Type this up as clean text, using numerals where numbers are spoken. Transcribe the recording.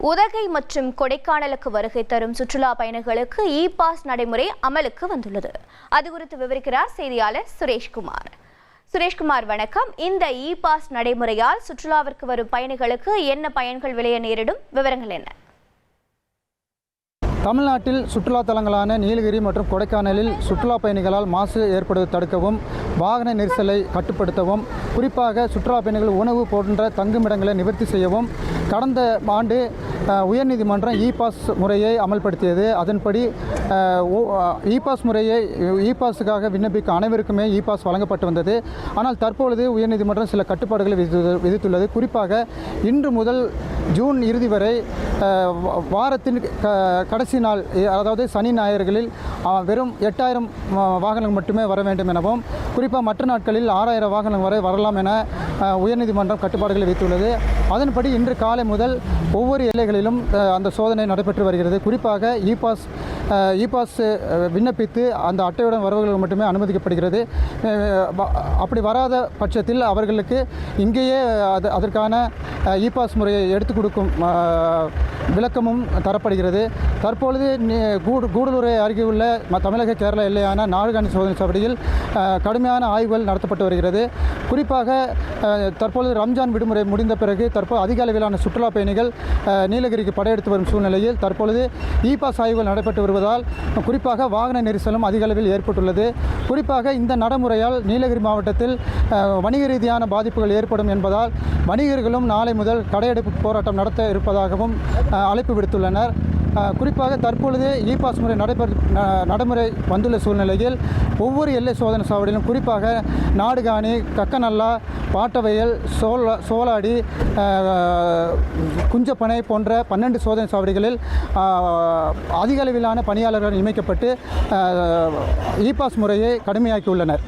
உதகை மற்றும் கொடைக்கானலுக்கு வருகை தரும் சுற்றுலா பயணிகளுக்கு இ பாஸ் நடைமுறை அமலுக்கு வந்துள்ளது. அது குறித்து விவரிக்கிறார் செய்தியாளர் சுரேஷ்குமார். சுரேஷ்குமார், வணக்கம். இந்த இ பாஸ் நடைமுறையால் சுற்றுலாவிற்கு வரும் பயணிகளுக்கு என்ன பயன்கள் விளைய நேரிடும்? விவரங்கள் என்ன? தமிழ்நாட்டில் சுற்றுலா தலங்களான நீலகிரி மற்றும் கொடைக்கானலில் சுற்றுலா பயணிகளால் மாசு ஏற்படுவதை தடுக்கவும், வாகன நெரிசலை கட்டுப்படுத்தவும், குறிப்பாக சுற்றுலா பயணிகள் உணவு போன்ற தங்குமிடங்களை நிவர்த்தி செய்யவும் கடந்த ஆண்டு உயர்நீதிமன்றம் இ பாஸ் முறையை அமல்படுத்தியது. அதன்படி இ பாஸ் முறையை இ பாஸுக்காக விண்ணப்பிக்கும் அனைவருக்குமே இ பாஸ் வழங்கப்பட்டு வந்தது. ஆனால் தற்பொழுது உயர்நீதிமன்றம் சில கட்டுப்பாடுகளை விதித்துள்ளது. குறிப்பாக இன்று முதல் ஜூன் இறுதி வரை வாரத்தின் கடைசி நாள், அதாவது சனி ஞாயிறுகளில் வெறும் 8000 வாகனங்கள் மட்டுமே வர வேண்டும் எனவும், குறிப்பாக மற்ற நாட்களில் 6000 வாகனங்கள் வரை வரலாம் என உயர்நீதிமன்றம் கட்டுப்பாடுகளை விதித்துள்ளது. அதன்படி இன்று காலை முதல் ஒவ்வொரு எல்லைகளிலும் அந்த சோதனை நடைபெற்று வருகிறது. குறிப்பாக இ பாஸ் விண்ணப்பித்து அந்த அட்டையுடன் வருபவர்கள் மட்டுமே அனுமதிக்கப்படுகிறது. அப்படி வராத பட்சத்தில் அவர்களுக்கு இங்கேயே அதற்கான இ பாஸ் முறையை எடுத்துக் கொடுக்கும் விளக்கமும் தரப்படுகிறது. தற்பொழுது கூடலூரை அருகே உள்ள தமிழக கேரள எல்லையான நாடுகாணி சோதனை சாவடியில் கடுமையான ஆய்வுகள் நடத்தப்பட்டு வருகிறது. குறிப்பாக தற்பொழுது ரம்ஜான் விடுமுறை முடிந்த பிறகு தற்போது அதிக அளவிலான சுற்றுலா பயணிகள் நீலகிரிக்கு படையெடுத்து வரும் சூழ்நிலையில் தற்பொழுது இ பாஸ் ஆய்வுகள் நடைபெற்று வருவதால் குறிப்பாக வாகன நெரிசலும் அதிக அளவில் ஏற்பட்டுள்ளது. குறிப்பாக இந்த நடைமுறையால் நீலகிரி மாவட்டத்தில் வணிக ரீதியான பாதிப்புகள் ஏற்படும் என்பதால் வணிகர்களும் நாளை முதல் கடையெடுப்பு போராட்டம் நடத்த இருப்பதாகவும் அழைப்பு விடுத்துள்ளனர். குறிப்பாக தற்பொழுது இ பாஸ் முறை நடைமுறை வந்துள்ள சூழ்நிலையில் ஒவ்வொரு எல்லை சோதனை சாவடியிலும், குறிப்பாக நாடுகாணி, கக்கநல்லா, பாட்டவயல், சோலாடி, குஞ்சப்பனை போன்ற 12 சோதனை சாவடிகளில் அதிக அளவிலான பணியாளர்கள் நியமிக்கப்பட்டு இ பாஸ் முறையை கடுமையாக்கியுள்ளனர்.